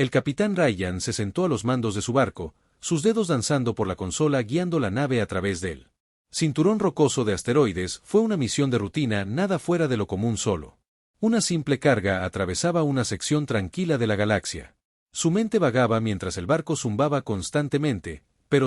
El capitán Ryan se sentó a los mandos de su barco, sus dedos danzando por la consola guiando la nave a través del cinturón rocoso de asteroides. Fue una misión de rutina, nada fuera de lo común, solo una simple carga atravesaba una sección tranquila de la galaxia. Su mente vagaba mientras el barco zumbaba constantemente, pero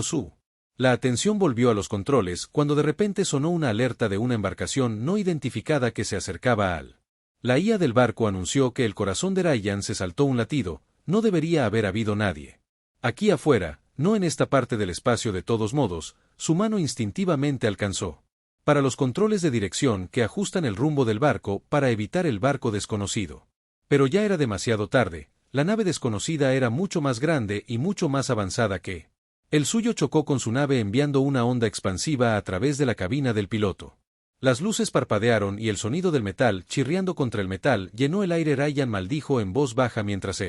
la atención volvió a los controles cuando de repente sonó una alerta de una embarcación no identificada que se acercaba al. La IA del barco anunció que el corazón de Ryan se saltó un latido. No debería haber habido nadie aquí afuera, no en esta parte del espacio. De todos modos, su mano instintivamente alcanzó para los controles de dirección que ajustan el rumbo del barco para evitar el barco desconocido. Pero ya era demasiado tarde. La nave desconocida era mucho más grande y mucho más avanzada que el suyo. Chocó con su nave enviando una onda expansiva a través de la cabina del piloto. Las luces parpadearon y el sonido del metal chirriando contra el metal llenó el aire. Ryan maldijo en voz baja mientras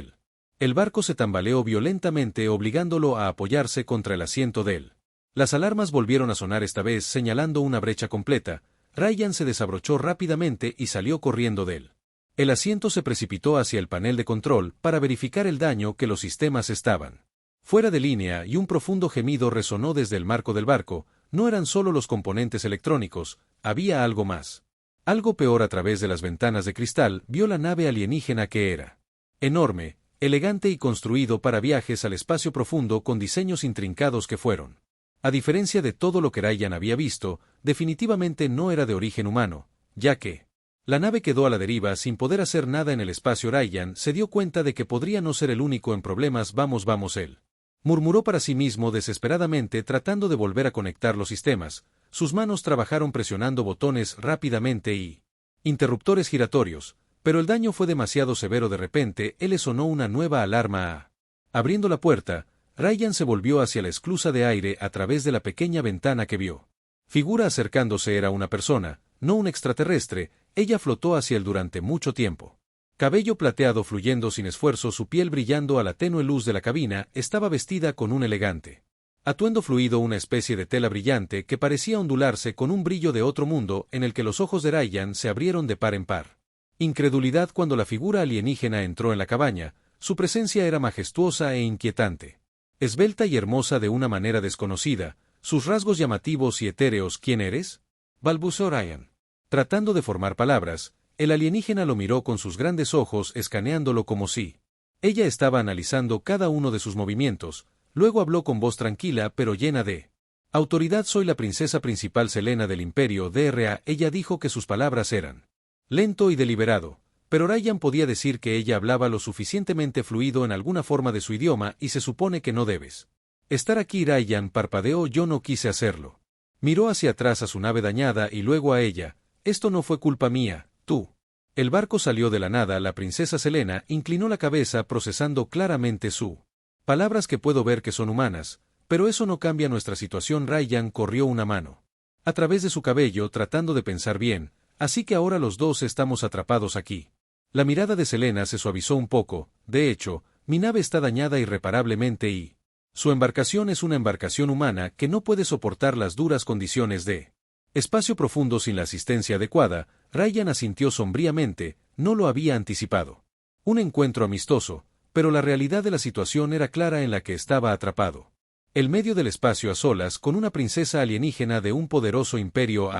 el barco se tambaleó violentamente, obligándolo a apoyarse contra el asiento de él. Las alarmas volvieron a sonar, esta vez señalando una brecha completa. Ryan se desabrochó rápidamente y salió corriendo de él. El asiento se precipitó hacia el panel de control para verificar el daño que los sistemas estaban fuera de línea, y un profundo gemido resonó desde el marco del barco. No eran solo los componentes electrónicos, había algo más. Algo peor. A través de las ventanas de cristal vio la nave alienígena, que era enorme, elegante y construido para viajes al espacio profundo, con diseños intrincados que fueron. A diferencia de todo lo que Ryan había visto, definitivamente no era de origen humano, ya que la nave quedó a la deriva sin poder hacer nada en el espacio. Ryan se dio cuenta de que podría no ser el único en problemas. Vamos, él murmuró para sí mismo desesperadamente, tratando de volver a conectar los sistemas. Sus manos trabajaron presionando botones rápidamente y interruptores giratorios, pero el daño fue demasiado severo. De repente, él le sonó una nueva alarma. Abriendo la puerta, Ryan se volvió hacia la esclusa de aire a través de la pequeña ventana que vio. Figura acercándose. Era una persona, no un extraterrestre. Ella flotó hacia él durante mucho tiempo. Cabello plateado fluyendo sin esfuerzo, su piel brillando a la tenue luz de la cabina. Estaba vestida con un elegante atuendo fluido, una especie de tela brillante que parecía ondularse con un brillo de otro mundo, en el que los ojos de Ryan se abrieron de par en par. Incredulidad cuando la figura alienígena entró en la cabaña. Su presencia era majestuosa e inquietante. Esbelta y hermosa de una manera desconocida, sus rasgos llamativos y etéreos. ¿Quién eres?, balbuceó Ryan. Tratando de formar palabras, el alienígena lo miró con sus grandes ojos, escaneándolo como si ella estaba analizando cada uno de sus movimientos. Luego habló con voz tranquila pero llena de autoridad. Soy la princesa principal Selena del Imperio DRA. Ella dijo que sus palabras eran lento y deliberado, pero Ryan podía decir que ella hablaba lo suficientemente fluido en alguna forma de su idioma. Y se supone que no debes estar aquí. Ryan parpadeó. Yo no quise hacerlo. Miró hacia atrás a su nave dañada y luego a ella. Esto no fue culpa mía, tú. El barco salió de la nada. La princesa Selena inclinó la cabeza procesando claramente su palabras. Que puedo ver que son humanas, pero eso no cambia nuestra situación. Ryan corrió una mano a través de su cabello tratando de pensar bien. Así que ahora los dos estamos atrapados aquí. La mirada de Selena se suavizó un poco. De hecho, mi nave está dañada irreparablemente y su embarcación es una embarcación humana que no puede soportar las duras condiciones de espacio profundo sin la asistencia adecuada. Ryan asintió sombríamente. No lo había anticipado. Un encuentro amistoso, pero la realidad de la situación era clara en la que estaba atrapado. El medio del espacio a solas con una princesa alienígena de un poderoso imperio.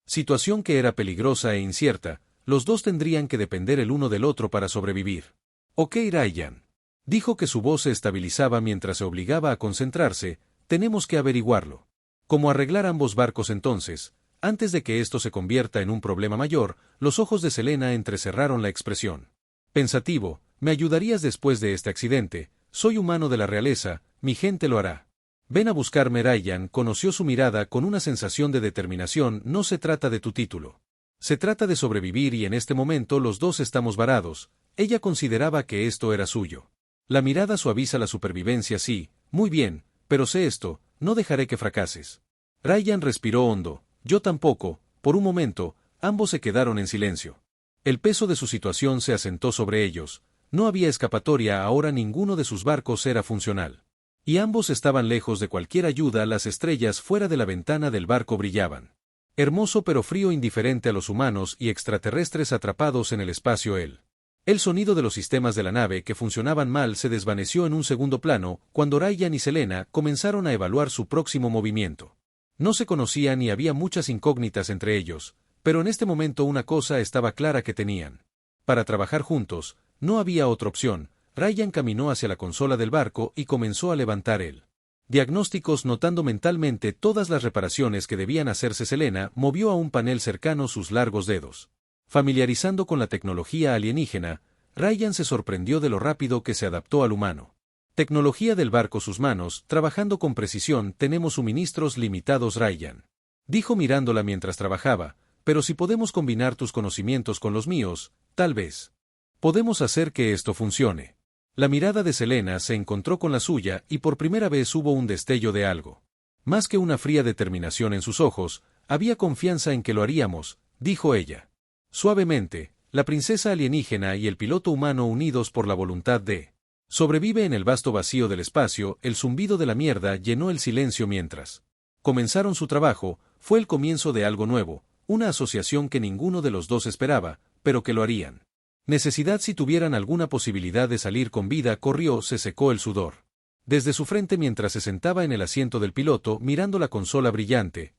Situación que era peligrosa e incierta. Los dos tendrían que depender el uno del otro para sobrevivir. Ok, Ryan. Dijo que su voz se estabilizaba mientras se obligaba a concentrarse. Tenemos que averiguarlo. ¿Cómo arreglar ambos barcos entonces? Antes de que esto se convierta en un problema mayor. Los ojos de Selena entrecerraron la expresión. Pensativo, ¿me ayudarías después de este accidente? Soy humano de la realeza, mi gente lo hará. Ven a buscarme. Ryan conoció su mirada con una sensación de determinación. No se trata de tu título. Se trata de sobrevivir y en este momento los dos estamos varados. Ella consideraba que esto era suyo. La mirada suaviza la supervivencia. Sí, muy bien, pero sé esto, no dejaré que fracases. Ryan respiró hondo. Yo tampoco. Por un momento, ambos se quedaron en silencio. El peso de su situación se asentó sobre ellos. No había escapatoria. Ahora ninguno de sus barcos era funcional. Y ambos estaban lejos de cualquier ayuda. Las estrellas fuera de la ventana del barco brillaban. Hermoso pero frío, indiferente a los humanos y extraterrestres atrapados en el espacio. El El sonido de los sistemas de la nave que funcionaban mal se desvaneció en un segundo plano cuando Ryan y Selena comenzaron a evaluar su próximo movimiento. No se conocían y había muchas incógnitas entre ellos, pero en este momento una cosa estaba clara que tenían. Para trabajar juntos, no había otra opción. Ryan caminó hacia la consola del barco y comenzó a levantar el diagnósticos. Notando mentalmente todas las reparaciones que debían hacerse, Selena movió a un panel cercano sus largos dedos. Familiarizando con la tecnología alienígena, Ryan se sorprendió de lo rápido que se adaptó al humano. Tecnología del barco. Sus manos, trabajando con precisión. Tenemos suministros limitados, Ryan dijo mirándola mientras trabajaba, pero si podemos combinar tus conocimientos con los míos, tal vez podemos hacer que esto funcione. La mirada de Selena se encontró con la suya y por primera vez hubo un destello de algo. Más que una fría determinación en sus ojos, había confianza en que lo haríamos, dijo ella. Suavemente, la princesa alienígena y el piloto humano unidos por la voluntad de sobrevive en el vasto vacío del espacio. El zumbido de la mierda llenó el silencio mientras comenzaron su trabajo. Fue el comienzo de algo nuevo, una asociación que ninguno de los dos esperaba, pero que lo harían. Necesidad. Si tuvieran alguna posibilidad de salir con vida, corrió. Se secó el sudor desde su frente mientras se sentaba en el asiento del piloto mirando la consola brillante.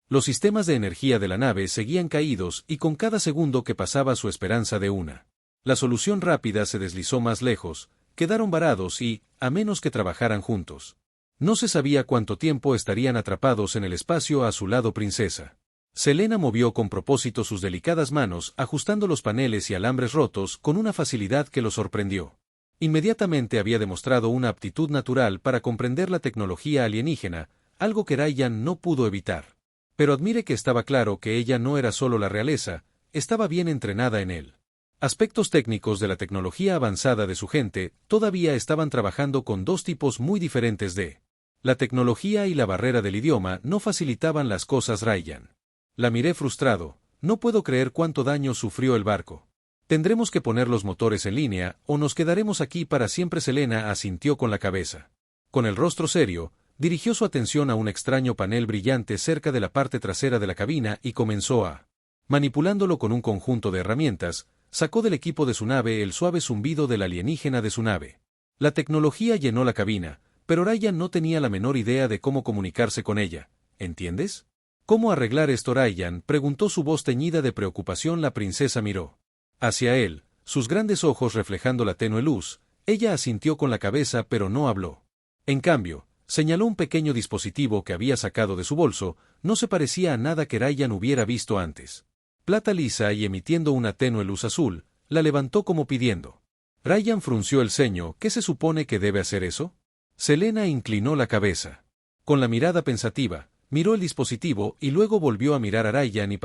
Los sistemas de energía de la nave seguían caídos y con cada segundo que pasaba su esperanza de la solución rápida se deslizó más lejos. Quedaron varados y, a menos que trabajaran juntos, no se sabía cuánto tiempo estarían atrapados en el espacio. A su lado, princesa Selena movió con propósito sus delicadas manos, ajustando los paneles y alambres rotos con una facilidad que lo sorprendió. Inmediatamente había demostrado una aptitud natural para comprender la tecnología alienígena, algo que Ryan no pudo evitar. Pero admire que estaba claro que ella no era solo la realeza, estaba bien entrenada en él. Aspectos técnicos de la tecnología avanzada de su gente todavía estaban trabajando con dos tipos muy diferentes de la tecnología y la barrera del idioma no facilitaban las cosas. Ryan la miré frustrado. No puedo creer cuánto daño sufrió el barco. Tendremos que poner los motores en línea o nos quedaremos aquí para siempre. Selena asintió con la cabeza. Con el rostro serio, dirigió su atención a un extraño panel brillante cerca de la parte trasera de la cabina y comenzó a manipulándolo con un conjunto de herramientas. Sacó del equipo de su nave el suave zumbido del alienígena de su nave. La tecnología llenó la cabina, pero Ryan no tenía la menor idea de cómo comunicarse con ella. ¿Entiendes? ¿Cómo arreglar esto, Ryan?, preguntó su voz teñida de preocupación. La princesa miró hacia él, sus grandes ojos reflejando la tenue luz. Ella asintió con la cabeza pero no habló. En cambio, señaló un pequeño dispositivo que había sacado de su bolso. No se parecía a nada que Ryan hubiera visto antes. Plata lisa y emitiendo una tenue luz azul, la levantó como pidiendo. Ryan frunció el ceño. ¿Qué se supone que debe hacer eso? Selena inclinó la cabeza. Con la mirada pensativa, miró el dispositivo y luego volvió a mirar a Ryan y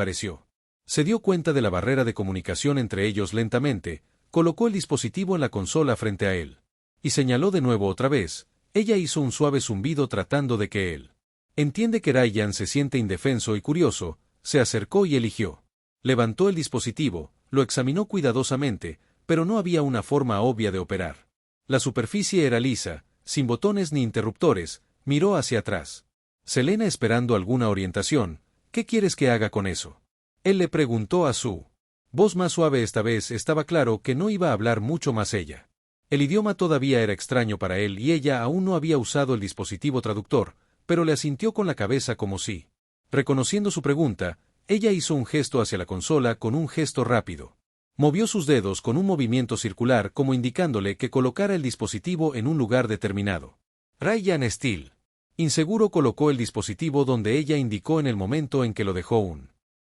se dio cuenta de la barrera de comunicación entre ellos. Lentamente, colocó el dispositivo en la consola frente a él. Y señaló de nuevo otra vez. Ella hizo un suave zumbido tratando de que él entiende que Ryan se siente indefenso y curioso. Se acercó y eligió. Levantó el dispositivo, lo examinó cuidadosamente, pero no había una forma obvia de operar. La superficie era lisa, sin botones ni interruptores. Miró hacia atrás. Selena esperando alguna orientación. ¿Qué quieres que haga con eso? Él le preguntó a su voz más suave. Esta vez estaba claro que no iba a hablar mucho más ella. El idioma todavía era extraño para él y ella aún no había usado el dispositivo traductor, pero le asintió con la cabeza como si, reconociendo su pregunta, ella hizo un gesto hacia la consola con un gesto rápido. Movió sus dedos con un movimiento circular como indicándole que colocara el dispositivo en un lugar determinado. Ryan Steele, inseguro, colocó el dispositivo donde ella indicó en el momento en que lo dejó.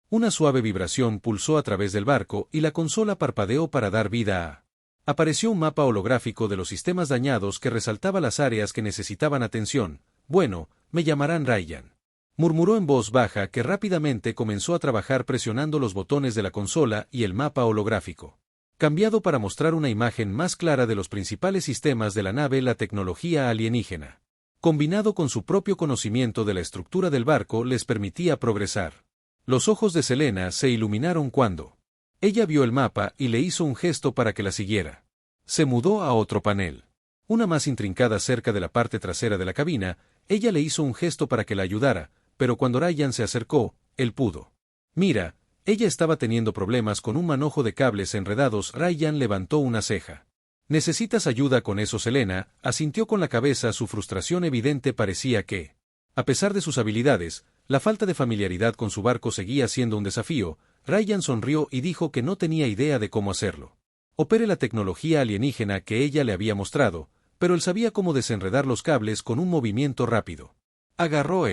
Una suave vibración pulsó a través del barco y la consola parpadeó para dar vida a. Apareció un mapa holográfico de los sistemas dañados que resaltaba las áreas que necesitaban atención. Bueno, me llamarán Ryan, murmuró en voz baja, que rápidamente comenzó a trabajar presionando los botones de la consola y el mapa holográfico cambiado para mostrar una imagen más clara de los principales sistemas de la nave. La tecnología alienígena, combinado con su propio conocimiento de la estructura del barco, les permitía progresar. Los ojos de Selena se iluminaron cuando ella vio el mapa y le hizo un gesto para que la siguiera. Se mudó a otro panel, una más intrincada cerca de la parte trasera de la cabina. Ella le hizo un gesto para que la ayudara, pero cuando Ryan se acercó, él pudo. Mira, Ella estaba teniendo problemas con un manojo de cables enredados. Ryan levantó una ceja. ¿Necesitas ayuda con eso, Selena? Asintió con la cabeza. Su frustración evidente parecía que, a pesar de sus habilidades, la falta de familiaridad con su barco seguía siendo un desafío. Ryan sonrió y dijo que no tenía idea de cómo hacerlo. Opere la tecnología alienígena que ella le había mostrado, pero él sabía cómo desenredar los cables con un movimiento rápido. Agarró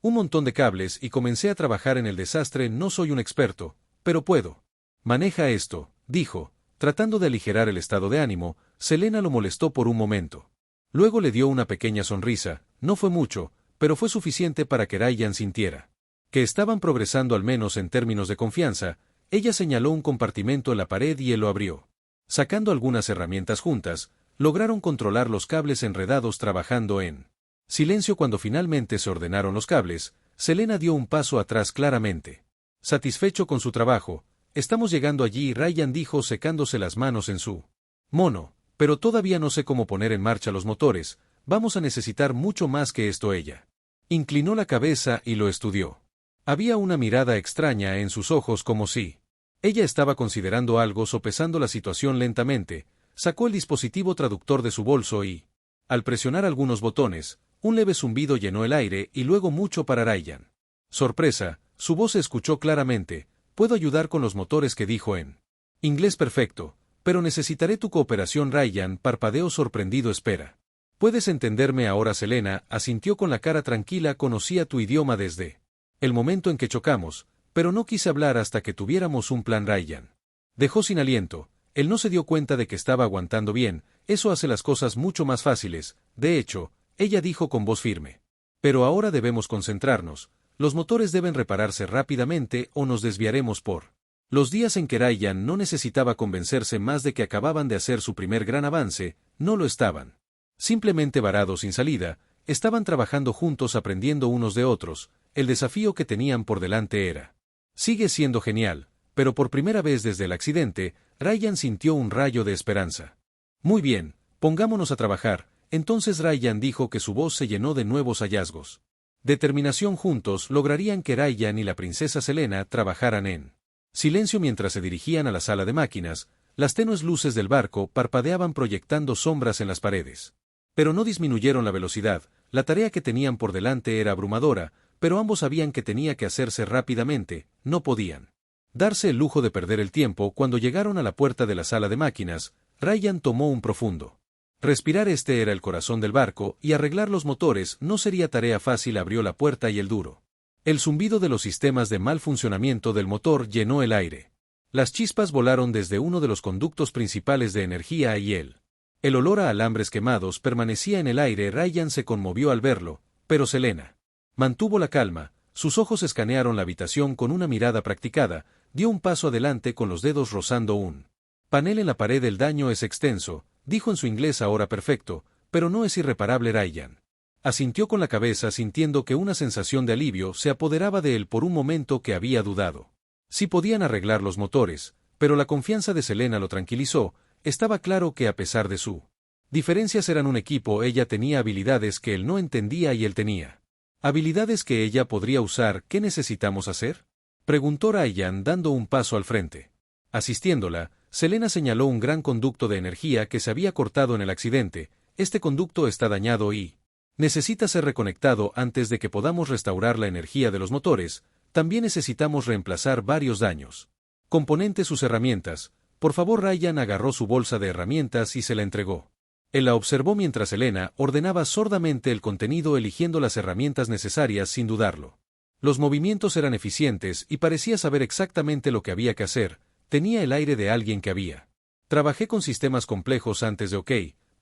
un montón de cables y comencé a trabajar en el desastre. No soy un experto, pero puedo. Maneja esto, dijo, tratando de aligerar el estado de ánimo. Selena lo molestó por un momento. Luego le dio una pequeña sonrisa. No fue mucho, pero fue suficiente para que Ryan sintiera que estaban progresando, al menos en términos de confianza. Ella señaló un compartimento en la pared y él lo abrió. Sacando algunas herramientas juntas, lograron controlar los cables enredados trabajando en silencio. Cuando finalmente se ordenaron los cables, Selena dio un paso atrás claramente satisfecho con su trabajo. Estamos llegando allí, Ryan dijo secándose las manos en su mono, pero todavía no sé cómo poner en marcha los motores. Vamos a necesitar mucho más que esto. Ella inclinó la cabeza y lo estudió. Había una mirada extraña en sus ojos, como si ella estaba considerando algo. Sopesando la situación lentamente, sacó el dispositivo traductor de su bolso y, al presionar algunos botones, un leve zumbido llenó el aire y luego mucho para Ryan. Sorpresa, su voz se escuchó claramente. Puedo ayudar con los motores, que dijo en inglés perfecto, pero necesitaré tu cooperación. Ryan parpadeó sorprendido. Espera. ¿Puedes entenderme ahora? Selena asintió con la cara tranquila. Conocía tu idioma desde el momento en que chocamos, pero no quise hablar hasta que tuviéramos un plan. Ryan dejó sin aliento. Él no se dio cuenta de que estaba aguantando bien. Eso hace las cosas mucho más fáciles. De hecho, ella dijo con voz firme. Pero ahora debemos concentrarnos. Los motores deben repararse rápidamente o nos desviaremos por los días. En que Ryan no necesitaba convencerse más de que acababan de hacer su primer gran avance. No lo estaban simplemente varados sin salida. Estaban trabajando juntos, aprendiendo unos de otros. El desafío que tenían por delante sigue siendo genial, pero por primera vez desde el accidente, Ryan sintió un rayo de esperanza. Muy bien, pongámonos a trabajar. Entonces Ryan dijo, que su voz se llenó de nuevos hallazgos. Determinación. Juntos lograrían que Ryan y la princesa Selena trabajaran en silencio mientras se dirigían a la sala de máquinas. Las tenues luces del barco parpadeaban proyectando sombras en las paredes. Pero no disminuyeron la velocidad. La tarea que tenían por delante era abrumadora, pero ambos sabían que tenía que hacerse rápidamente. No podían darse el lujo de perder el tiempo. Cuando llegaron a la puerta de la sala de máquinas, Ryan tomó un profundo respirar. Este era el corazón del barco, y arreglar los motores no sería tarea fácil. Abrió la puerta y el zumbido de los sistemas de mal funcionamiento del motor llenó el aire. Las chispas volaron desde uno de los conductos principales de energía y el olor a alambres quemados permanecía en el aire. Ryan se conmovió al verlo, pero Selena mantuvo la calma. Sus ojos escanearon la habitación con una mirada practicada. Dio un paso adelante con los dedos rozando un panel en la pared. El daño es extenso, dijo en su inglés ahora perfecto, pero no es irreparable. Ryan asintió con la cabeza, sintiendo que una sensación de alivio se apoderaba de él. Por un momento que había dudado si podían arreglar los motores, pero la confianza de Selena lo tranquilizó. Estaba claro que a pesar de su diferencias eran un equipo. Ella tenía habilidades que él no entendía y él tenía habilidades que ella podría usar. ¿Qué necesitamos hacer?, preguntó Ryan dando un paso al frente. Asistiéndola, Selena señaló un gran conducto de energía que se había cortado en el accidente. Este conducto está dañado y necesita ser reconectado antes de que podamos restaurar la energía de los motores. También necesitamos reemplazar varios daños componentes. Sus herramientas. Por favor. Ryan agarró su bolsa de herramientas y se la entregó. Él la observó mientras Selena ordenaba sordamente el contenido, eligiendo las herramientas necesarias sin dudarlo. Los movimientos eran eficientes y parecía saber exactamente lo que había que hacer. Tenía el aire de alguien que había trabajé con sistemas complejos antes de. OK,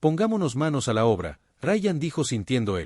pongámonos manos a la obra, Ryan dijo, sintiendo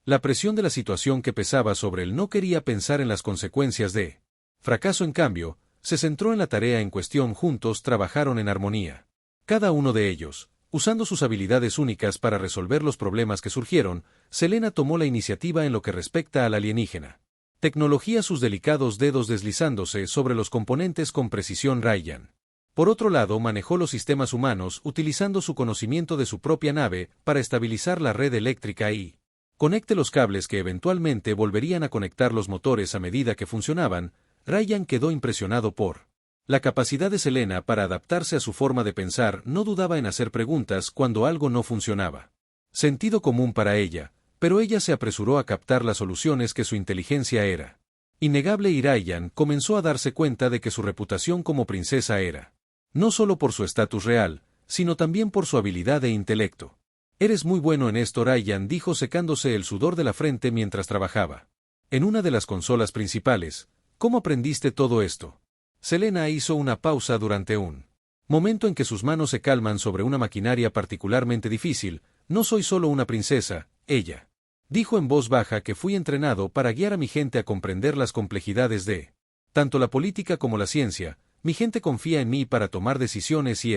la presión de la situación que pesaba sobre él. No quería pensar en las consecuencias de fracaso. En cambio, se centró en la tarea en cuestión. Juntos trabajaron en armonía. Cada uno de ellos, usando sus habilidades únicas para resolver los problemas que surgieron. Selena tomó la iniciativa en lo que respecta a la alienígena tecnología, sus delicados dedos deslizándose sobre los componentes con precisión. Ryan, por otro lado, manejó los sistemas humanos, utilizando su conocimiento de su propia nave para estabilizar la red eléctrica y conecte los cables que eventualmente volverían a conectar los motores a medida que funcionaban. Ryan quedó impresionado por la capacidad de Selena para adaptarse a su forma de pensar. No dudaba en hacer preguntas cuando algo no funcionaba. Sentido común para ella, pero ella se apresuró a captar las soluciones que su inteligencia era innegable, y Ryan comenzó a darse cuenta de que su reputación como princesa era no solo por su estatus real, sino también por su habilidad e intelecto. Eres muy bueno en esto, Ryan dijo secándose el sudor de la frente mientras trabajaba en una de las consolas principales. ¿Cómo aprendiste todo esto? Selena hizo una pausa durante un momento en que sus manos se calman sobre una maquinaria particularmente difícil. No soy solo una princesa, ella dijo en voz baja, que fui entrenado para guiar a mi gente a comprender las complejidades de tanto la política como la ciencia. Mi gente confía en mí para tomar decisiones, y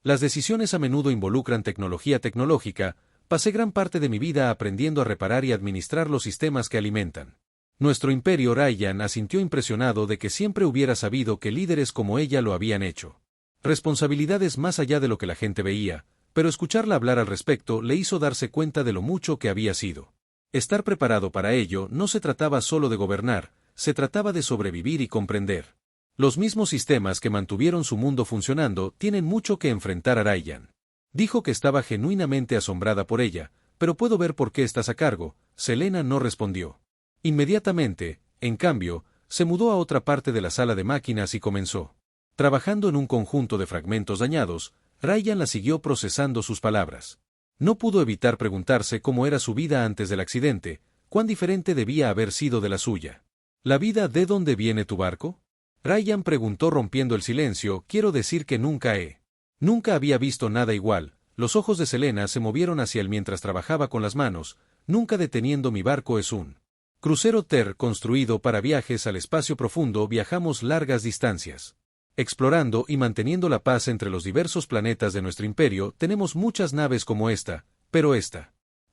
las decisiones a menudo involucran tecnología tecnológica. Pasé gran parte de mi vida aprendiendo a reparar y administrar los sistemas que alimentan nuestro imperio. Ryan asintió impresionado de que siempre hubiera sabido que líderes como ella lo habían hecho. Responsabilidades más allá de lo que la gente veía, pero escucharla hablar al respecto le hizo darse cuenta de lo mucho que había sido. Estar preparado para ello. No se trataba solo de gobernar, se trataba de sobrevivir y comprender los mismos sistemas que mantuvieron su mundo funcionando. Tienen mucho que enfrentar a Ryan. Dijo que estaba genuinamente asombrada por ella. Pero puedo ver por qué estás a cargo. Selena no respondió inmediatamente. En cambio, se mudó a otra parte de la sala de máquinas y comenzó trabajando en un conjunto de fragmentos dañados. Ryan la siguió procesando sus palabras. No pudo evitar preguntarse cómo era su vida antes del accidente, cuán diferente debía haber sido de la suya. ¿La vida de dónde viene tu barco? Ryan preguntó rompiendo el silencio. Quiero decir que nunca había visto nada igual. Los ojos de Selena se movieron hacia él mientras trabajaba con las manos. Nunca deteniendo. Mi barco es un crucero TER construido para viajes al espacio profundo. Viajamos largas distancias, explorando y manteniendo la paz entre los diversos planetas de nuestro imperio. Tenemos muchas naves como esta, pero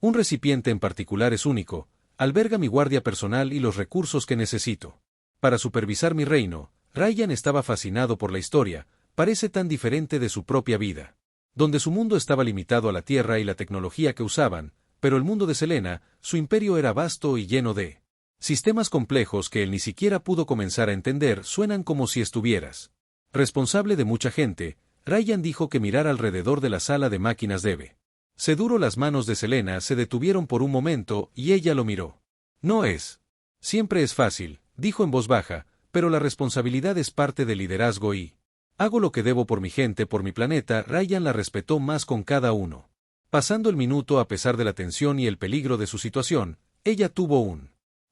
un recipiente en particular es único. Alberga mi guardia personal y los recursos que necesito para supervisar mi reino. Ryan estaba fascinado por la historia. Parece tan diferente de su propia vida, donde su mundo estaba limitado a la tierra y la tecnología que usaban, pero el mundo de Selena, su imperio era vasto y lleno de sistemas complejos que él ni siquiera pudo comenzar a entender. Suenan como si estuvieras responsable de mucha gente. Ryan dijo que mirar alrededor de la sala de máquinas debe ser duro. Las manos de Selena se detuvieron por un momento, y ella lo miró. No siempre es fácil, dijo en voz baja, pero la responsabilidad es parte del liderazgo y hago lo que debo por mi gente, por mi planeta. Ryan la respetó más con cada uno. Pasando el minuto, a pesar de la tensión y el peligro de su situación, ella tuvo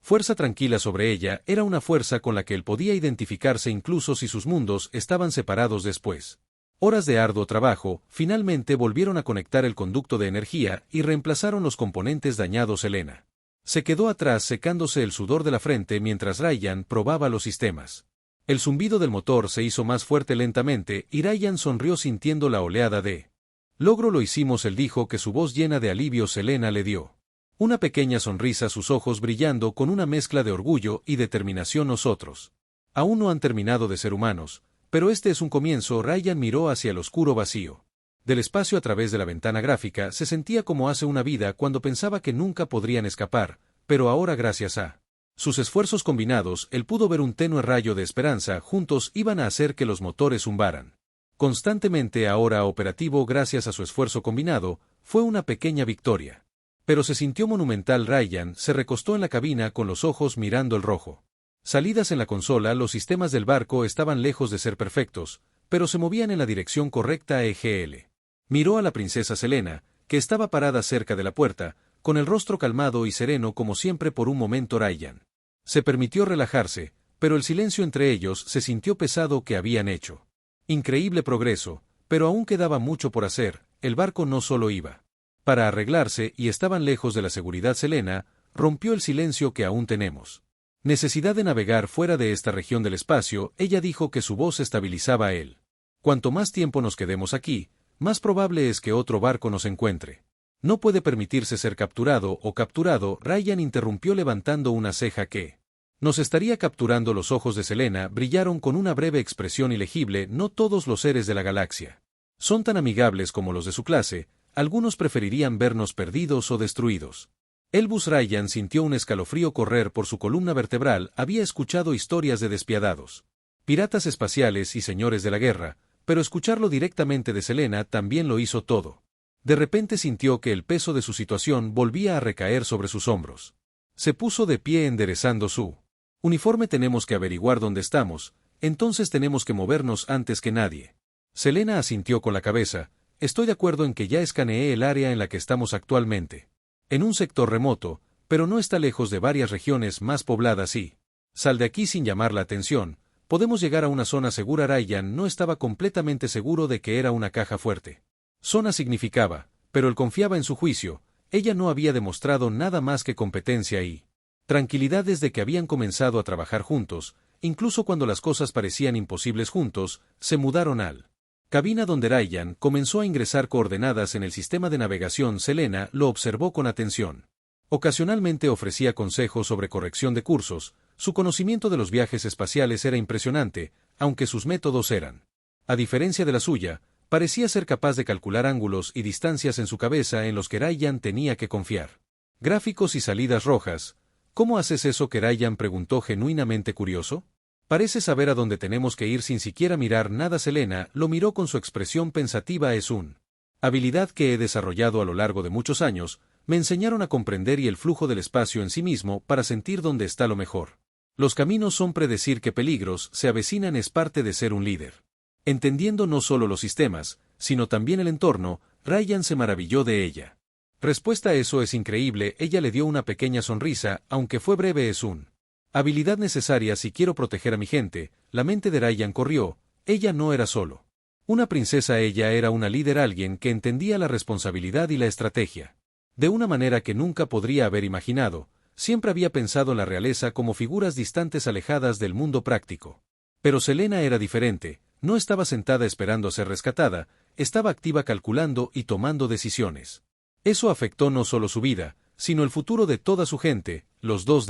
fuerza tranquila sobre ella. Era una fuerza con la que él podía identificarse incluso si sus mundos estaban separados. Después horas de arduo trabajo, finalmente volvieron a conectar el conducto de energía y reemplazaron los componentes dañados. Selena se quedó atrás secándose el sudor de la frente mientras Ryan probaba los sistemas. El zumbido del motor se hizo más fuerte lentamente y Ryan sonrió sintiendo la oleada de logro. Lo hicimos, él dijo, que su voz llena de alivio. Selena le dio una pequeña sonrisa, sus ojos brillando con una mezcla de orgullo y determinación. Nosotros aún no han terminado de ser humanos, pero este es un comienzo. Ryan miró hacia el oscuro vacío del espacio a través de la ventana gráfica. Se sentía como hace una vida cuando pensaba que nunca podrían escapar, pero ahora, gracias a sus esfuerzos combinados, él pudo ver un tenue rayo de esperanza. Juntos iban a hacer que los motores zumbaran constantemente. Ahora operativo gracias a su esfuerzo combinado. Fue una pequeña victoria, pero se sintió monumental. Ryan se recostó en la cabina con los ojos mirando el rojo. Salidas en la consola. Los sistemas del barco estaban lejos de ser perfectos, pero se movían en la dirección correcta. EGL miró a la princesa Selena, que estaba parada cerca de la puerta, con el rostro calmado y sereno como siempre. Por un momento Ryan se permitió relajarse, pero el silencio entre ellos se sintió pesado. Que habían hecho increíble progreso, pero aún quedaba mucho por hacer. El barco no solo iba para arreglarse y estaban lejos de la seguridad. Selena rompió el silencio. Que aún tenemos necesidad de navegar fuera de esta región del espacio. Ella dijo que su voz estabilizaba a él. Cuanto más tiempo nos quedemos aquí, más probable es que otro barco nos encuentre. No puede permitirse ser capturado o capturado. Ryan interrumpió levantando una ceja. ¿Qué nos estaría capturando? Los ojos de Selena brillaron con una breve expresión ilegible. No todos los seres de la galaxia son tan amigables como los de su clase. Algunos preferirían vernos perdidos o destruidos. Elbus Ryan sintió un escalofrío correr por su columna vertebral. Había escuchado historias de despiadados piratas espaciales y señores de la guerra, pero escucharlo directamente de Selena también lo hizo todo. De repente sintió que el peso de su situación volvía a recaer sobre sus hombros. Se puso de pie enderezando su uniforme. Tenemos que averiguar dónde estamos, entonces tenemos que movernos antes que nadie. Selena asintió con la cabeza. Estoy de acuerdo en que ya escaneé el área en la que estamos actualmente. En un sector remoto, pero no está lejos de varias regiones más pobladas y... Sal de aquí sin llamar la atención. Podemos llegar a una zona segura. Ryan no estaba completamente seguro de que era una caja fuerte. Zona significaba, pero él confiaba en su juicio. Ella no había demostrado nada más que competencia y tranquilidad desde que habían comenzado a trabajar juntos. Incluso cuando las cosas parecían imposibles juntos, se mudaron al cabina donde Ryan comenzó a ingresar coordenadas en el sistema de navegación. Selena lo observó con atención. Ocasionalmente ofrecía consejos sobre corrección de cursos. Su conocimiento de los viajes espaciales era impresionante, aunque sus métodos eran, a diferencia de la suya, parecía ser capaz de calcular ángulos y distancias en su cabeza en los que Ryan tenía que confiar. Gráficos y salidas rojas. ¿Cómo haces eso? Que Ryan preguntó genuinamente curioso. Parece saber a dónde tenemos que ir sin siquiera mirar nada. Selena lo miró con su expresión pensativa. Es una habilidad que he desarrollado a lo largo de muchos años. Me enseñaron a comprender y el flujo del espacio en sí mismo para sentir dónde está lo mejor. Los caminos son predecir qué peligros se avecinan. Es parte de ser un líder. Entendiendo no solo los sistemas, sino también el entorno, Ryan se maravilló de ella. Respuesta: eso es increíble. Ella le dio una pequeña sonrisa, aunque fue breve. Es una habilidad necesaria si quiero proteger a mi gente. La mente de Ryan corrió. Ella no era solo una princesa, ella era una líder, alguien que entendía la responsabilidad y la estrategia de una manera que nunca podría haber imaginado. Siempre había pensado en la realeza como figuras distantes, alejadas del mundo práctico. Pero Selena era diferente. No estaba sentada esperando a ser rescatada, estaba activa, calculando y tomando decisiones. Eso afectó no solo su vida, sino el futuro de toda su gente. Los dos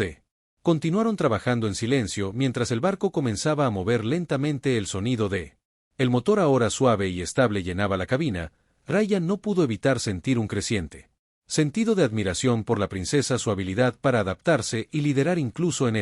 continuaron trabajando en silencio mientras el barco comenzaba a mover lentamente. El sonido de el motor, ahora suave y estable, llenaba la cabina. Ryan no pudo evitar sentir un creciente sentido de admiración por la princesa, su habilidad para adaptarse y liderar incluso en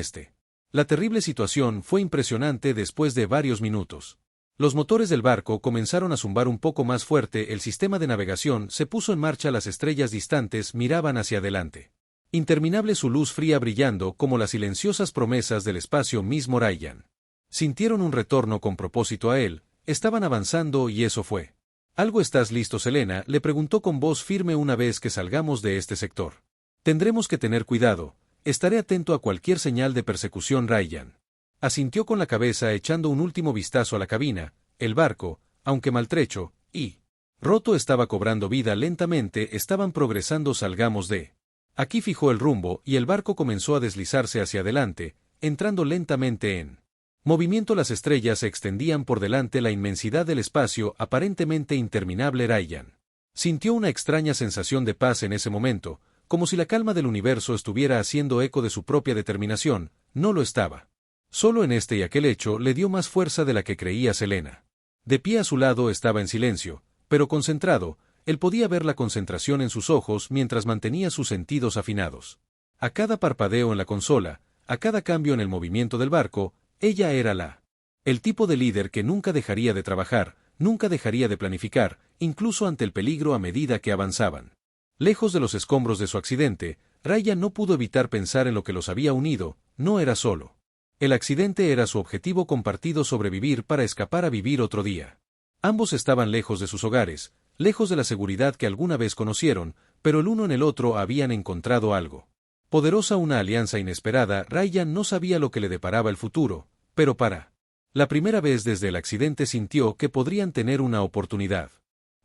la terrible situación fue impresionante. Después de varios minutos, los motores del barco comenzaron a zumbar un poco más fuerte. El sistema de navegación se puso en marcha. Las estrellas distantes miraban hacia adelante. Interminable, su luz fría brillando como las silenciosas promesas del espacio mismo. Ryan sintieron un retorno con propósito a él. Estaban avanzando y eso fue algo. ¿Estás listo? Selena le preguntó con voz firme. Una vez que salgamos de este sector, tendremos que tener cuidado. Estaré atento a cualquier señal de persecución. Ryan asintió con la cabeza, echando un último vistazo a la cabina. El barco, aunque maltrecho y roto, estaba cobrando vida lentamente. Estaban progresando. Salgamos de aquí, fijó el rumbo y el barco comenzó a deslizarse hacia adelante, entrando lentamente en movimiento. Las estrellas se extendían por delante, la inmensidad del espacio aparentemente interminable. Ryan sintió una extraña sensación de paz en ese momento, como si la calma del universo estuviera haciendo eco de su propia determinación. No lo estaba solo en este y aquel hecho le dio más fuerza de la que creía. Selena, de pie a su lado, estaba en silencio, pero concentrado. Él podía ver la concentración en sus ojos mientras mantenía sus sentidos afinados. A cada parpadeo en la consola, a cada cambio en el movimiento del barco, ella era el tipo de líder que nunca dejaría de trabajar, nunca dejaría de planificar, incluso ante el peligro. A medida que avanzaban lejos de los escombros de su accidente, Ryan no pudo evitar pensar en lo que los había unido. No era solo el accidente, era su objetivo compartido: sobrevivir para escapar a vivir otro día. Ambos estaban lejos de sus hogares, lejos de la seguridad que alguna vez conocieron, pero el uno en el otro habían encontrado algo poderosa, una alianza inesperada. Ryan no sabía lo que le deparaba el futuro, pero para la primera vez desde el accidente sintió que podrían tener una oportunidad.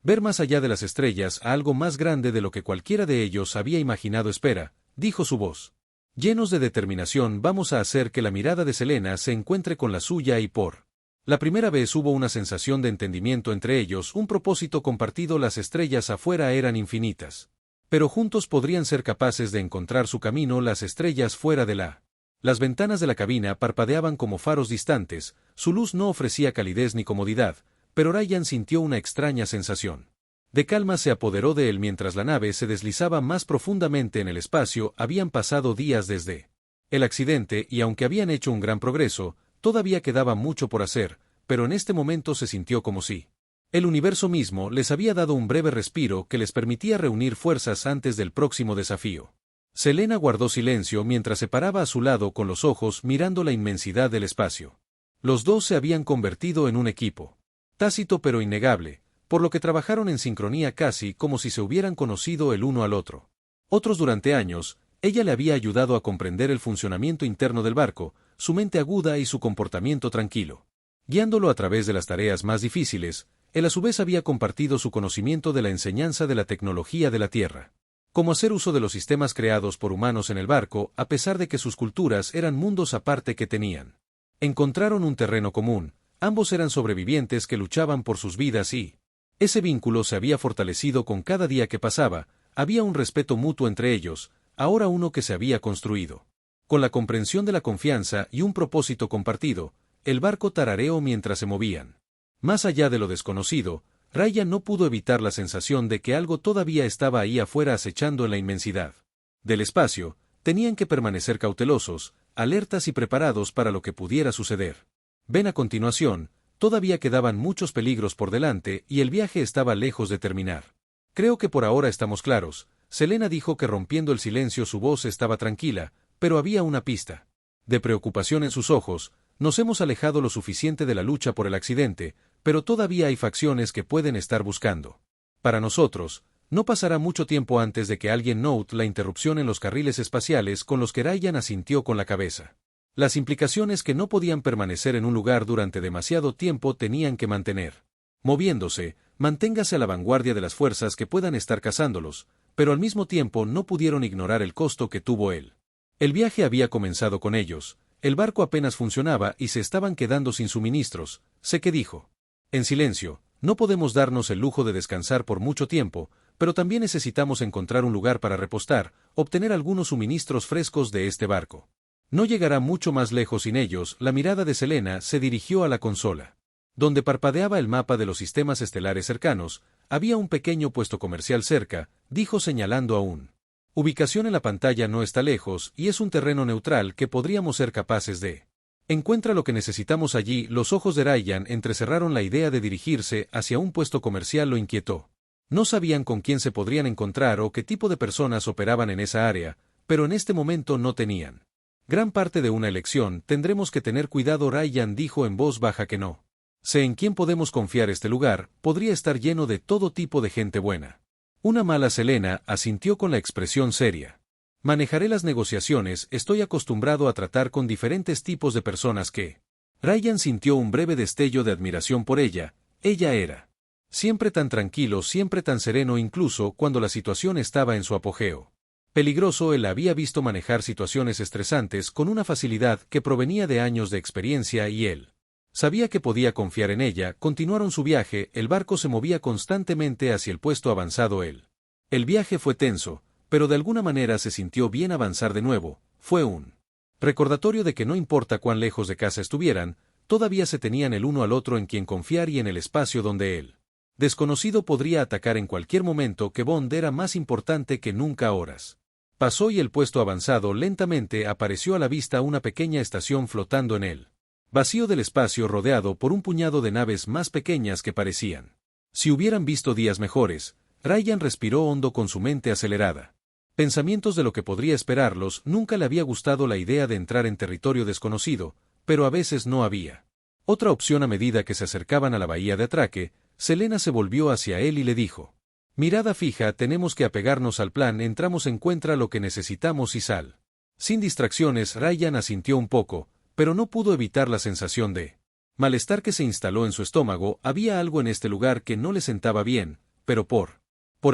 Ver más allá de las estrellas, a algo más grande de lo que cualquiera de ellos había imaginado. Espera, dijo su voz. Llenos de determinación, vamos a hacer que la mirada de Selena se encuentre con la suya y por la primera vez hubo una sensación de entendimiento entre ellos, un propósito compartido. Las estrellas afuera eran infinitas, pero juntos podrían ser capaces de encontrar su camino. Las estrellas fuera de las ventanas de la cabina parpadeaban como faros distantes. Su luz no ofrecía calidez ni comodidad, pero Ryan sintió una extraña sensación De calma se apoderó de él mientras la nave se deslizaba más profundamente en el espacio. Habían pasado días desde el accidente y aunque habían hecho un gran progreso, todavía quedaba mucho por hacer, pero en este momento se sintió como si el universo mismo les había dado un breve respiro que les permitía reunir fuerzas antes del próximo desafío. Selena guardó silencio mientras se paraba a su lado con los ojos mirando la inmensidad del espacio. Los dos se habían convertido en un equipo tácito pero innegable, por lo que trabajaron en sincronía casi como si se hubieran conocido el uno al otro. Otros durante años, ella le había ayudado a comprender el funcionamiento interno del barco, su mente aguda y su comportamiento tranquilo. Guiándolo a través de las tareas más difíciles, él a su vez había compartido su conocimiento de la enseñanza de la tecnología de la Tierra. Cómo hacer uso de los sistemas creados por humanos en el barco, a pesar de que sus culturas eran mundos aparte que tenían. Encontraron un terreno común, ambos eran sobrevivientes que luchaban por sus vidas y ese vínculo se había fortalecido con cada día que pasaba, había un respeto mutuo entre ellos, ahora uno que se había construido. Con la comprensión de la confianza y un propósito compartido, el barco tarareó mientras se movían. Más allá de lo desconocido, Ryan no pudo evitar la sensación de que algo todavía estaba ahí afuera acechando en la inmensidad del espacio. Tenían que permanecer cautelosos, alertas y preparados para lo que pudiera suceder. Ven a continuación, todavía quedaban muchos peligros por delante y el viaje estaba lejos de terminar. Creo que por ahora estamos claros. Selena dijo que rompiendo el silencio su voz estaba tranquila, pero había una pista de preocupación en sus ojos. Nos hemos alejado lo suficiente de la lucha por el accidente, pero todavía hay facciones que pueden estar buscando. Para nosotros, no pasará mucho tiempo antes de que alguien note la interrupción en los carriles espaciales con los que Ryan asintió con la cabeza. Las implicaciones que no podían permanecer en un lugar durante demasiado tiempo tenían que mantener moviéndose. Manténgase a la vanguardia de las fuerzas que puedan estar cazándolos, pero al mismo tiempo no pudieron ignorar el costo que tuvo él. El viaje había comenzado con ellos, el barco apenas funcionaba y se estaban quedando sin suministros. Sé que dijo en silencio, no podemos darnos el lujo de descansar por mucho tiempo, pero también necesitamos encontrar un lugar para repostar, obtener algunos suministros frescos de este barco. No llegará mucho más lejos sin ellos. La mirada de Selena se dirigió a la consola, donde parpadeaba el mapa de los sistemas estelares cercanos. Había un pequeño puesto comercial cerca, dijo señalando a un ubicación en la pantalla. No está lejos y es un terreno neutral que podríamos ser capaces de encuentra lo que necesitamos allí. Los ojos de Ryan entrecerraron. La idea de dirigirse hacia un puesto comercial lo inquietó. No sabían con quién se podrían encontrar o qué tipo de personas operaban en esa área, pero en este momento no tenían gran parte de una elección. Tendremos que tener cuidado. Ryan dijo en voz baja que no sé en quién podemos confiar. Este lugar podría estar lleno de todo tipo de gente buena. Una mala. Selena asintió con la expresión seria. Manejaré las negociaciones. Estoy acostumbrado a tratar con diferentes tipos de personas que... Ryan sintió un breve destello de admiración por ella. Ella era siempre tan tranquilo, siempre tan sereno, incluso cuando la situación estaba en su apogeo peligroso. Él había visto manejar situaciones estresantes con una facilidad que provenía de años de experiencia y él sabía que podía confiar en ella. Continuaron su viaje. El barco se movía constantemente hacia el puesto avanzado. El viaje fue tenso, pero de alguna manera se sintió bien avanzar de nuevo. Fue un recordatorio de que no importa cuán lejos de casa estuvieran, todavía se tenían el uno al otro en quien confiar y en el espacio donde él desconocido podría atacar en cualquier momento. Que Bond era más importante que nunca. Horas pasó y el puesto avanzado lentamente apareció a la vista. Una pequeña estación flotando en el vacío del espacio rodeado por un puñado de naves más pequeñas que parecían si hubieran visto días mejores. Ryan respiró hondo con su mente acelerada. Pensamientos de lo que podría esperarlos. Nunca le había gustado la idea de entrar en territorio desconocido, pero a veces no había otra opción. A medida que se acercaban a la bahía de atraque, Selena se volvió hacia él y le dijo: mirada fija, tenemos que apegarnos al plan. Entramos, encuentra lo que necesitamos y sal. Sin distracciones. Ryan asintió un poco, pero no pudo evitar la sensación de malestar que se instaló en su estómago. Había algo en este lugar que no le sentaba bien, pero por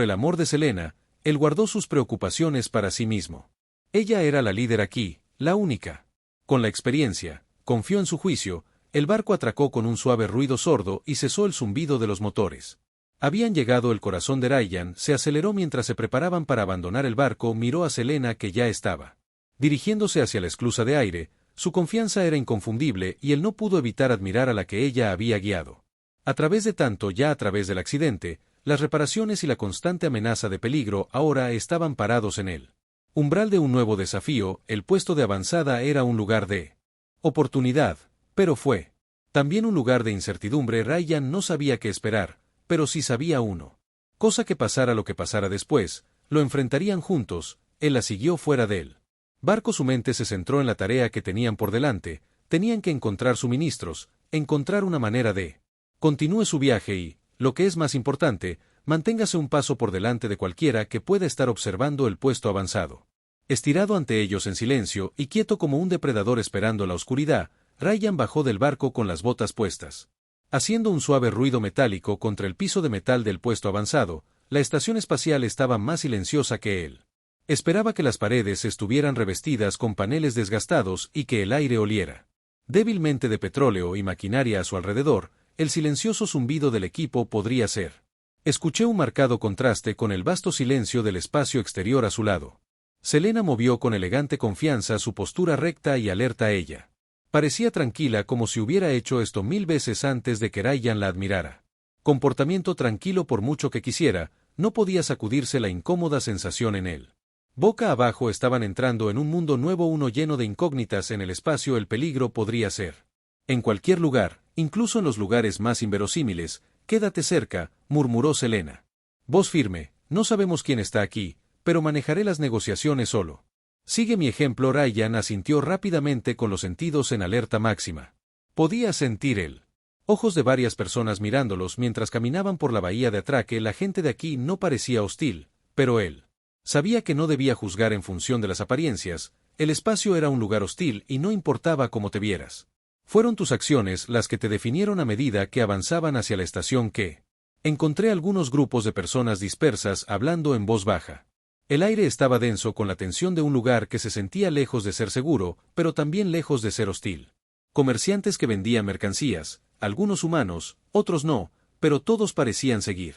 el amor de Selena, él guardó sus preocupaciones para sí mismo. Ella era la líder aquí, la única. Con la experiencia, confió en su juicio. El barco atracó con un suave ruido sordo y cesó el zumbido de los motores. Habían llegado. El corazón de Ryan se aceleró mientras se preparaban para abandonar el barco. Miró a Selena, que ya estaba dirigiéndose hacia la esclusa de aire. Su confianza era inconfundible y él no pudo evitar admirar a la que ella había guiado. A través del accidente, las reparaciones y la constante amenaza de peligro ahora estaban parados en él. Umbral de un nuevo desafío, el puesto de avanzada era un lugar de oportunidad, pero fue también un lugar de incertidumbre. Ryan no sabía qué esperar, pero sí sabía uno. Cosa que pasara lo que pasara después, lo enfrentarían juntos. Él la siguió fuera del barco. Su mente se centró en la tarea que tenían por delante. Tenían que encontrar suministros, encontrar una manera de continúe su viaje y, lo que es más importante, manténgase un paso por delante de cualquiera que pueda estar observando el puesto avanzado. Estirado ante ellos en silencio y quieto como un depredador esperando la oscuridad, Ryan bajó del barco con las botas puestas. Haciendo un suave ruido metálico contra el piso de metal del puesto avanzado, la estación espacial estaba más silenciosa que él. Esperaba que las paredes estuvieran revestidas con paneles desgastados y que el aire oliera débilmente de petróleo y maquinaria a su alrededor. El silencioso zumbido del equipo podría ser. Escuché un marcado contraste con el vasto silencio del espacio exterior a su lado. Selena movió con elegante confianza su postura recta y alerta a ella. Parecía tranquila como si hubiera hecho esto 1000 veces antes de que Ryan la admirara. Comportamiento tranquilo por mucho que quisiera, no podía sacudirse la incómoda sensación en él. Boca abajo estaban entrando en un mundo nuevo, uno lleno de incógnitas. En el espacio el peligro podría ser en cualquier lugar, incluso en los lugares más inverosímiles. Quédate cerca, murmuró Selena. Voz firme, no sabemos quién está aquí, pero manejaré las negociaciones solo. Sigue mi ejemplo. Ryan asintió rápidamente con los sentidos en alerta máxima. Podía sentir el ojos de varias personas mirándolos mientras caminaban por la bahía de Atraque. La gente de aquí no parecía hostil, pero él sabía que no debía juzgar en función de las apariencias. El espacio era un lugar hostil y no importaba cómo te vieras. Fueron tus acciones las que te definieron a medida que avanzaban hacia la estación que encontré algunos grupos de personas dispersas hablando en voz baja. El aire estaba denso con la tensión de un lugar que se sentía lejos de ser seguro, pero también lejos de ser hostil. Comerciantes que vendían mercancías, algunos humanos, otros no, pero todos parecían seguir.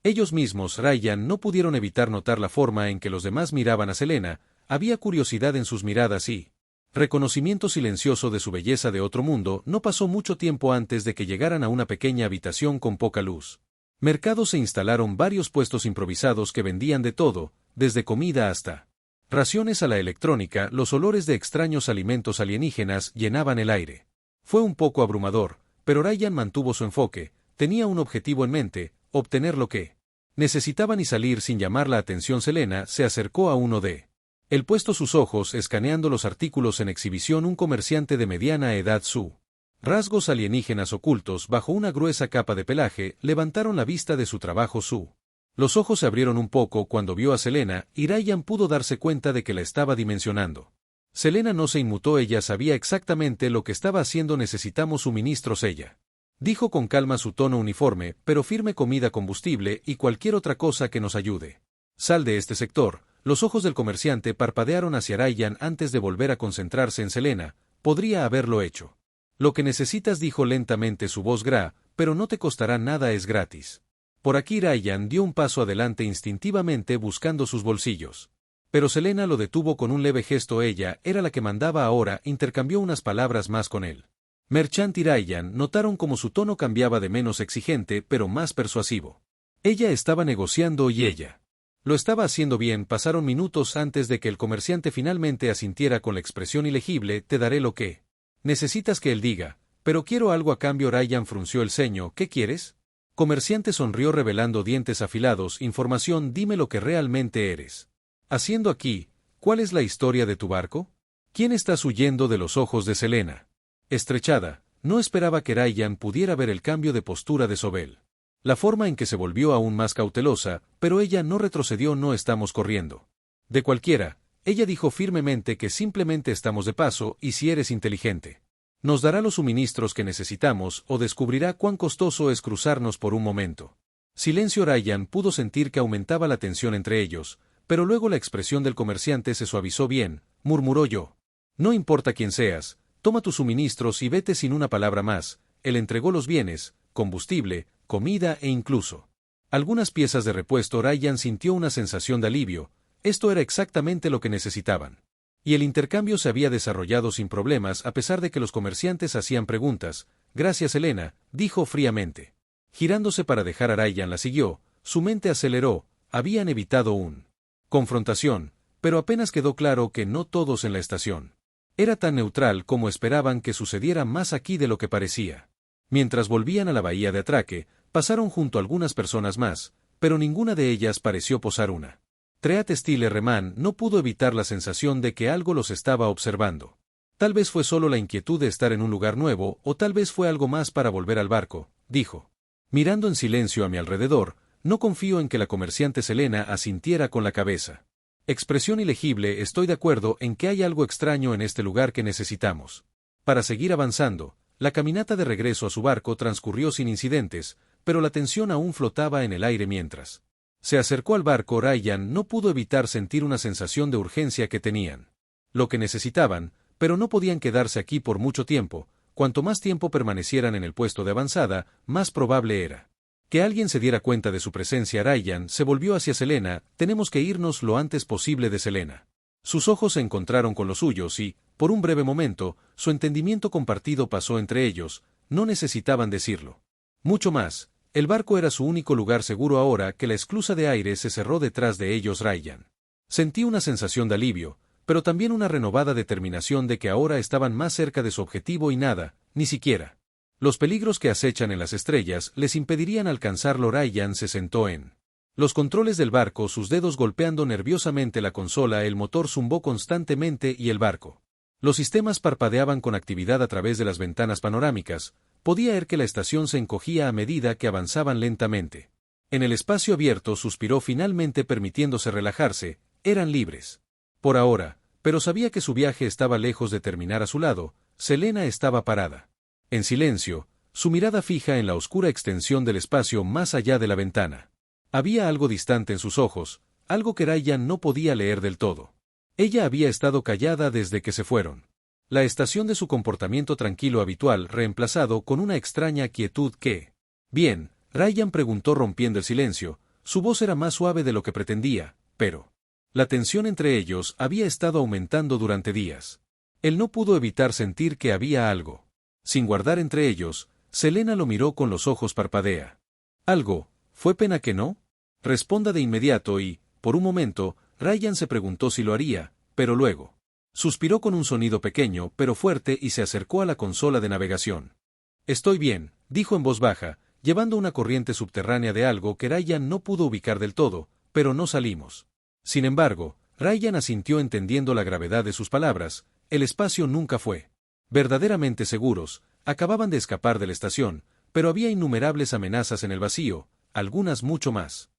Ellos mismos. Ryan no pudieron evitar notar la forma en que los demás miraban a Selena. Había curiosidad en sus miradas y reconocimiento silencioso de su belleza de otro mundo. No pasó mucho tiempo antes de que llegaran a una pequeña habitación con poca luz. Mercado. Se instalaron varios puestos improvisados que vendían de todo, desde comida hasta raciones a la electrónica. Los olores de extraños alimentos alienígenas llenaban el aire. Fue un poco abrumador, pero Ryan mantuvo su enfoque. Tenía un objetivo en mente: obtener lo que necesitaban y salir sin llamar la atención. Selena se acercó a uno de el puesto, sus ojos escaneando los artículos en exhibición. Un comerciante de mediana edad. Su rasgos alienígenas ocultos bajo una gruesa capa de pelaje levantaron la vista de su trabajo. Los ojos se abrieron un poco cuando vio a Selena, y Ryan pudo darse cuenta de que la estaba dimensionando. Selena no se inmutó. Ella sabía exactamente lo que estaba haciendo. Necesitamos suministros, ella dijo con calma, su tono uniforme, pero firme. Comida, combustible y cualquier otra cosa que nos ayude. Sal de este sector. Los ojos del comerciante parpadearon hacia Ryan antes de volver a concentrarse en Selena. Podría haberlo hecho. Lo que necesitas, dijo lentamente, su voz pero no te costará nada, es gratis. Por aquí. Ryan dio un paso adelante instintivamente buscando sus bolsillos. Pero Selena lo detuvo con un leve gesto. Ella era la que mandaba ahora. Intercambió unas palabras más con él. Merchant y Ryan notaron cómo su tono cambiaba de menos exigente pero más persuasivo. Ella estaba negociando y ella lo estaba haciendo bien. Pasaron minutos antes de que el comerciante finalmente asintiera con la expresión ilegible: te daré lo que necesitas que él diga, pero quiero algo a cambio. Ryan frunció el ceño. ¿Qué quieres? Comerciante sonrió revelando dientes afilados. Información. Dime lo que realmente eres haciendo aquí. ¿Cuál es la historia de tu barco? ¿Quién estás huyendo? De los ojos de Selena estrechada, no esperaba que Ryan pudiera ver el cambio de postura de Sobel. La forma en que se volvió aún más cautelosa, pero ella no retrocedió. No estamos corriendo de cualquiera, ella dijo firmemente, que simplemente estamos de paso, y si eres inteligente, nos dará los suministros que necesitamos o descubrirá cuán costoso es cruzarnos por un momento. Silencio. Ryan pudo sentir que aumentaba la tensión entre ellos, pero luego la expresión del comerciante se suavizó. Bien, murmuró yo. No importa quién seas, toma tus suministros y vete sin una palabra más. Él entregó los bienes, combustible, comida e incluso algunas piezas de repuesto. Ryan sintió una sensación de alivio. Esto era exactamente lo que necesitaban. Y el intercambio se había desarrollado sin problemas a pesar de que los comerciantes hacían preguntas. Gracias, Selena, dijo fríamente. Girándose para dejar a Ryan, la siguió, su mente aceleró, habían evitado un confrontación, pero apenas quedó claro que no todos en la estación. Era tan neutral como esperaban que sucediera más aquí de lo que parecía. Mientras volvían a la bahía de atraque, pasaron junto a algunas personas más, pero ninguna de ellas pareció posar una. Treat Stille Reman no pudo evitar la sensación de que algo los estaba observando. Tal vez fue solo la inquietud de estar en un lugar nuevo, o tal vez fue algo más para volver al barco, dijo. Mirando en silencio a mi alrededor, no confío en que la comerciante Selena asintiera con la cabeza. Expresión ilegible, estoy de acuerdo en que hay algo extraño en este lugar que necesitamos. Para seguir avanzando, la caminata de regreso a su barco transcurrió sin incidentes, pero la tensión aún flotaba en el aire mientras se acercó al barco. Ryan no pudo evitar sentir una sensación de urgencia que tenían lo que necesitaban, pero no podían quedarse aquí por mucho tiempo. Cuanto más tiempo permanecieran en el puesto de avanzada, más probable era que alguien se diera cuenta de su presencia. Ryan se volvió hacia Selena. Tenemos que irnos lo antes posible de Selena. Sus ojos se encontraron con los suyos y, por un breve momento, su entendimiento compartido pasó entre ellos. No necesitaban decirlo mucho más. El barco era su único lugar seguro ahora que la esclusa de aire se cerró detrás de ellos. Ryan sentí una sensación de alivio, pero también una renovada determinación de que ahora estaban más cerca de su objetivo y nada, ni siquiera los peligros que acechan en las estrellas, les impedirían alcanzarlo. Ryan se sentó en los controles del barco, sus dedos golpeando nerviosamente la consola. El motor zumbó constantemente y el barco. Los sistemas parpadeaban con actividad a través de las ventanas panorámicas. Podía ver que la estación se encogía a medida que avanzaban lentamente. En el espacio abierto suspiró finalmente, permitiéndose relajarse. Eran libres por ahora, pero sabía que su viaje estaba lejos de terminar a su lado. Selena estaba parada en silencio, su mirada fija en la oscura extensión del espacio más allá de la ventana. Había algo distante en sus ojos, algo que Ryan no podía leer del todo. Ella había estado callada desde que se fueron. La estación de su comportamiento tranquilo habitual reemplazado con una extraña quietud que... Bien, Ryan preguntó rompiendo el silencio. Su voz era más suave de lo que pretendía, pero la tensión entre ellos había estado aumentando durante días. Él no pudo evitar sentir que había algo sin guardar entre ellos. Selena lo miró con los ojos. Parpadea. ¿Algo? ¿Fue pena que no? Responda de inmediato y, por un momento, Ryan se preguntó si lo haría, pero luego suspiró con un sonido pequeño pero fuerte y se acercó a la consola de navegación. Estoy bien, dijo en voz baja, llevando una corriente subterránea de algo que Ryan no pudo ubicar del todo, pero no salimos. Sin embargo, Ryan asintió entendiendo la gravedad de sus palabras. El espacio nunca fue verdaderamente seguros. Acababan de escapar de la estación, pero había innumerables amenazas en el vacío, algunas mucho más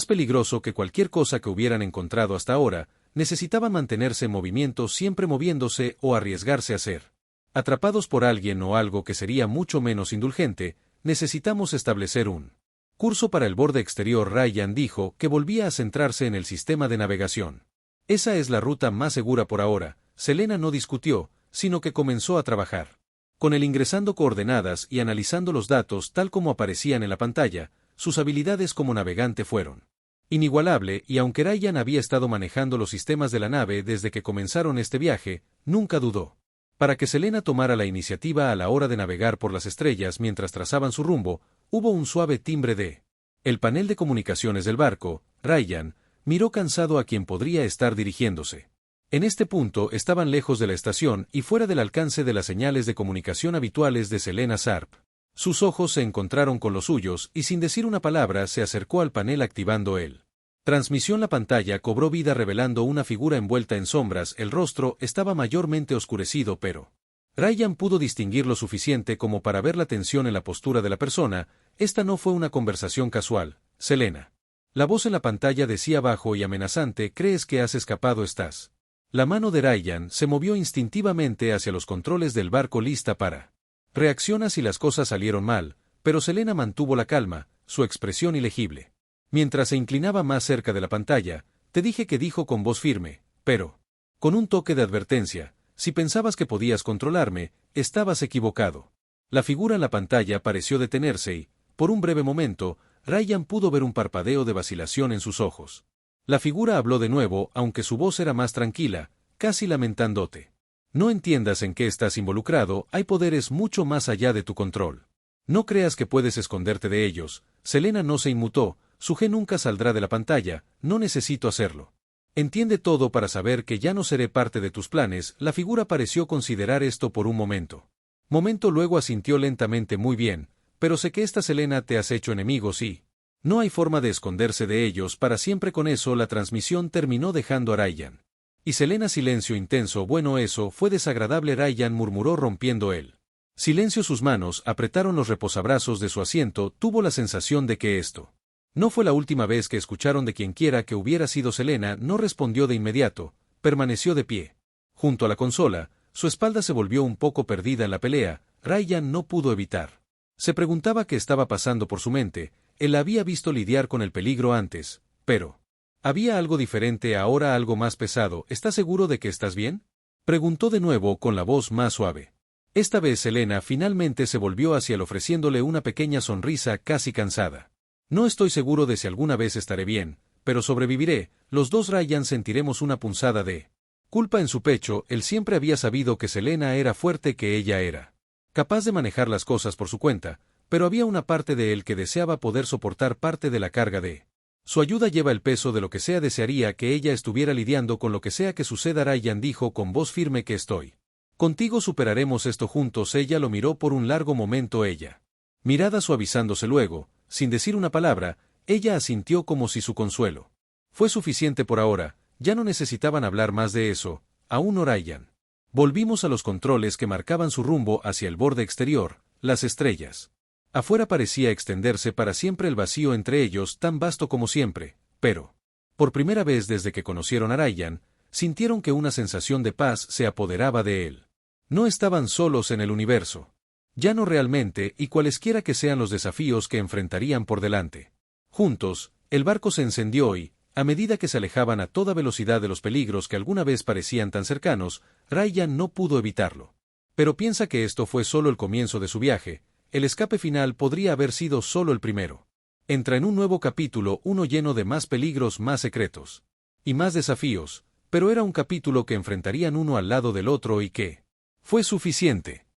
peligroso que cualquier cosa que hubieran encontrado hasta ahora. Necesitaban mantenerse en movimiento, siempre moviéndose o arriesgarse a ser atrapados por alguien o algo que sería mucho menos indulgente. Necesitamos establecer un curso para el borde exterior. Ryan dijo que volvía a centrarse en el sistema de navegación. Esa es la ruta más segura por ahora. Selena no discutió, sino que comenzó a trabajar con él, ingresando coordenadas y analizando los datos tal como aparecían en la pantalla. Sus habilidades como navegante fueron inigualable, y aunque Ryan había estado manejando los sistemas de la nave desde que comenzaron este viaje, nunca dudó para que Selena tomara la iniciativa a la hora de navegar por las estrellas. Mientras trazaban su rumbo, hubo un suave timbre de el panel de comunicaciones del barco. Ryan miró cansado a quien podría estar dirigiéndose. En este punto estaban lejos de la estación y fuera del alcance de las señales de comunicación habituales de Selena Sharp. Sus ojos se encontraron con los suyos y sin decir una palabra se acercó al panel activando el transmisión. La pantalla cobró vida revelando una figura envuelta en sombras. El rostro estaba mayormente oscurecido, pero Ryan pudo distinguir lo suficiente como para ver la tensión en la postura de la persona. Esta no fue una conversación casual. Selena. La voz en la pantalla decía bajo y amenazante: ¿crees que has escapado? Estás. La mano de Ryan se movió instintivamente hacia los controles del barco, lista para reaccionar si las cosas salieron mal, pero Selena mantuvo la calma, su expresión ilegible. Mientras se inclinaba más cerca de la pantalla, te dije que, dijo con voz firme, pero con un toque de advertencia, si pensabas que podías controlarme, estabas equivocado. La figura en la pantalla pareció detenerse y, por un breve momento, Ryan pudo ver un parpadeo de vacilación en sus ojos. La figura habló de nuevo, aunque su voz era más tranquila, casi lamentándote. No entiendas en qué estás involucrado, hay poderes mucho más allá de tu control. No creas que puedes esconderte de ellos. Selena no se inmutó, su G nunca saldrá de la pantalla, no necesito hacerlo. Entiende todo para saber que ya no seré parte de tus planes. La figura pareció considerar esto por un momento. Luego asintió lentamente muy bien, pero sé que esta Selena te has hecho enemigos y... no hay forma de esconderse de ellos para siempre. Con eso la transmisión terminó dejando a Ryan. Y Selena silencio intenso. Bueno, eso fue desagradable. Ryan murmuró rompiendo el silencio. Sus manos apretaron los reposabrazos de su asiento. Tuvo la sensación de que esto no fue la última vez que escucharon de quienquiera que hubiera sido Selena. No respondió de inmediato, permaneció de pie junto a la consola, su espalda se volvió un poco perdida en la pelea. Ryan no pudo evitar. Se preguntaba qué estaba pasando por su mente. Él la había visto lidiar con el peligro antes, pero... había algo diferente ahora, algo más pesado. ¿Estás seguro de que estás bien?, preguntó de nuevo con la voz más suave. Esta vez Selena finalmente se volvió hacia él ofreciéndole una pequeña sonrisa casi cansada. No estoy seguro de si alguna vez estaré bien, pero sobreviviré. Los dos Ryan sentiremos una punzada de culpa en su pecho. Él siempre había sabido que Selena era fuerte, que ella era capaz de manejar las cosas por su cuenta, pero había una parte de él que deseaba poder soportar parte de la carga de su ayuda. Lleva el peso de lo que sea. Desearía que ella estuviera lidiando con lo que sea que suceda. Ryan dijo con voz firme que estoy contigo, superaremos esto juntos. Ella lo miró por un largo momento, ella mirada suavizándose. Luego, sin decir una palabra, ella asintió como si su consuelo fue suficiente por ahora. Ya no necesitaban hablar más de eso. Aún no. Ryan. Volvimos a los controles que marcaban su rumbo hacia el borde exterior. Las estrellas afuera parecía extenderse para siempre, el vacío entre ellos tan vasto como siempre, pero, por primera vez desde que conocieron a Ryan, sintieron que una sensación de paz se apoderaba de él. No estaban solos en el universo. Ya no realmente, y cualesquiera que sean los desafíos que enfrentarían por delante. Juntos, el barco se encendió y, a medida que se alejaban a toda velocidad de los peligros que alguna vez parecían tan cercanos, Ryan no pudo evitarlo. Pero piensa que esto fue solo el comienzo de su viaje. El escape final podría haber sido solo el primero. Entra en un nuevo capítulo, uno lleno de más peligros, más secretos y más desafíos, pero era un capítulo que enfrentarían uno al lado del otro y que fue suficiente.